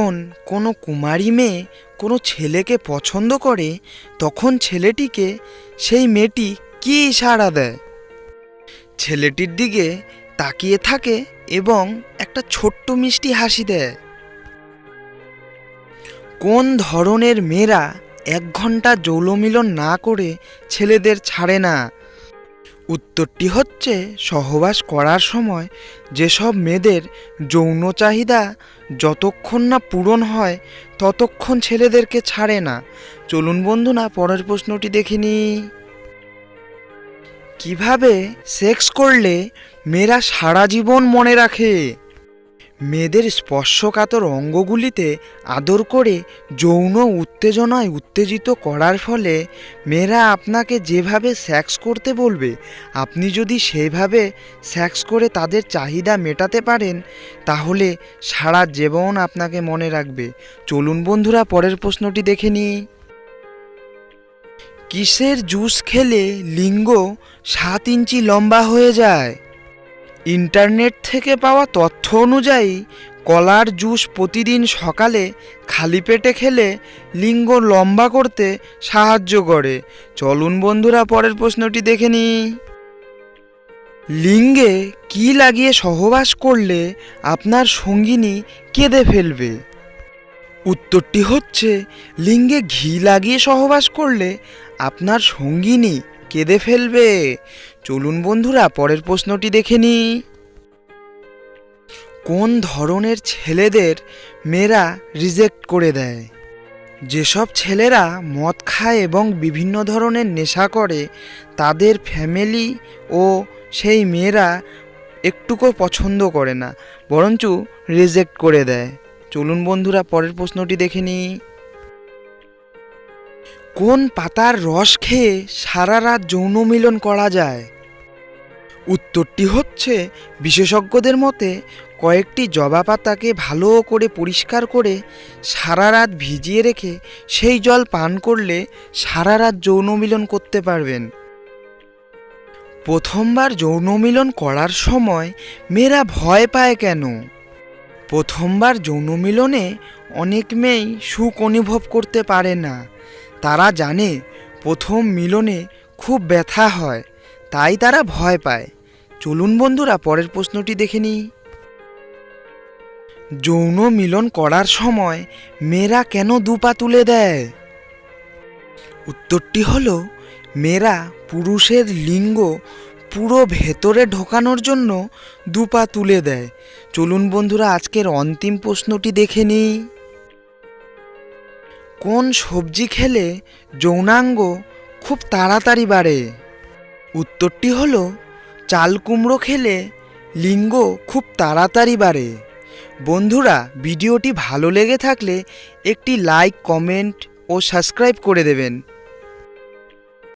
যখন কোনো কুমারী মেয়ে কোনো ছেলেকে পছন্দ করে তখন ছেলেটিকে সেই মেয়েটি কী ইশারা দেয়? ছেলেটির দিকে তাকিয়ে থাকে এবং একটা ছোট্ট মিষ্টি হাসি দেয়। কোন ধরনের মেয়েরা 1 ঘন্টা যৌনমিলন না করে ছেলেদের ছাড়ে না? উত্তরটি হচ্ছে সহবাস করার সময় যেসব মেয়েদের যৌন চাহিদা যতক্ষণ না পূরণ হয় ততক্ষণ ছেলেদেরকে ছাড়ে না। চলুন বন্ধুরা পরের প্রশ্নটি দেখে নিই। কিভাবে সেক্স করলে মেয়েরা সারা জীবন মনে রাখে? মেয়েদের স্পর্শকাতর অঙ্গগুলিতে আদর করে যৌন উত্তেজনায় উত্তেজিত করার ফলে মেয়েরা আপনাকে যেভাবে সেক্স করতে বলবে আপনি যদি সেইভাবে সেক্স করে তাদের চাহিদা মেটাতে পারেন তাহলে সারা জীবন আপনাকে মনে রাখবে। চলুন বন্ধুরা পরের প্রশ্নটি দেখে নিই। কিসের জুস খেলে লিঙ্গ 7 ইঞ্চি লম্বা হয়ে যায়? ইন্টারনেট থেকে পাওয়া তথ্য অনুযায়ী কলার জুস প্রতিদিন সকালে খালি পেটে খেলে লিঙ্গ লম্বা করতে সাহায্য করে। চলুন বন্ধুরা পরের প্রশ্নটি দেখে নিই। লিঙ্গে কি লাগিয়ে সহবাস করলে আপনার সঙ্গিনী কেঁদে ফেলবে? উত্তরটি হচ্ছে লিঙ্গে ঘি লাগিয়ে সহবাস করলে আপনার সঙ্গিনী কেঁদে ফেলবে। চলুন বন্ধুরা পরের প্রশ্নটি দেখে নিই। কোন ধরনের ছেলেদের মেয়েরা রিজেক্ট করে দেয়? যেসব ছেলেরা মদ খায় এবং বিভিন্ন ধরনের নেশা করে তাদের ফ্যামিলি ও সেই মেয়েরা একটুকু পছন্দ করে না, বরঞ্চ রিজেক্ট করে দেয়। চলুন বন্ধুরা পরের প্রশ্নটি দেখে নিই। কোন পাতার রস খেয়ে সারা রাত যৌন মিলন করা যায়? উত্তরটি হচ্ছে বিশেষজ্ঞদের মতে কয়েকটি জবা পাতাকে ভালো করে পরিষ্কার করে সারা রাত ভিজিয়ে রেখে সেই জল পান করলে সারা রাত যৌন মিলন করতে পারবেন। প্রথমবার যৌন মিলন করার সময় মেয়েরা ভয় পায় কেন? প্রথমবার যৌন মিলনে অনেক মেয়েই সুখ অনুভব করতে পারে না। তারা জানে প্রথম মিলনে খুব ব্যথা হয়, তাই তারা ভয় পায়। চলুন বন্ধুরা পরের প্রশ্নটি দেখে নিই। যৌন মিলন করার সময় মেয়েরা কেন দুপা তুলে দেয়? উত্তরটি হলো মেয়েরা পুরুষের লিঙ্গ পুরো ভেতরে ঢোকানোর জন্য দুপা তুলে দেয়। চলুন বন্ধুরা আজকের অন্তিম প্রশ্নটি দেখে নিই। কোন সবজি খেলে যৌনাঙ্গ খুব তাড়াতাড়ি বাড়ে? উত্তরটি হলো চাল কুমড়ো খেলে লিঙ্গ খুব তাড়াতাড়ি বাড়ে। বন্ধুরা ভিডিওটি ভালো লেগে থাকলে একটি লাইক, কমেন্ট ও সাবস্ক্রাইব করে দেবেন।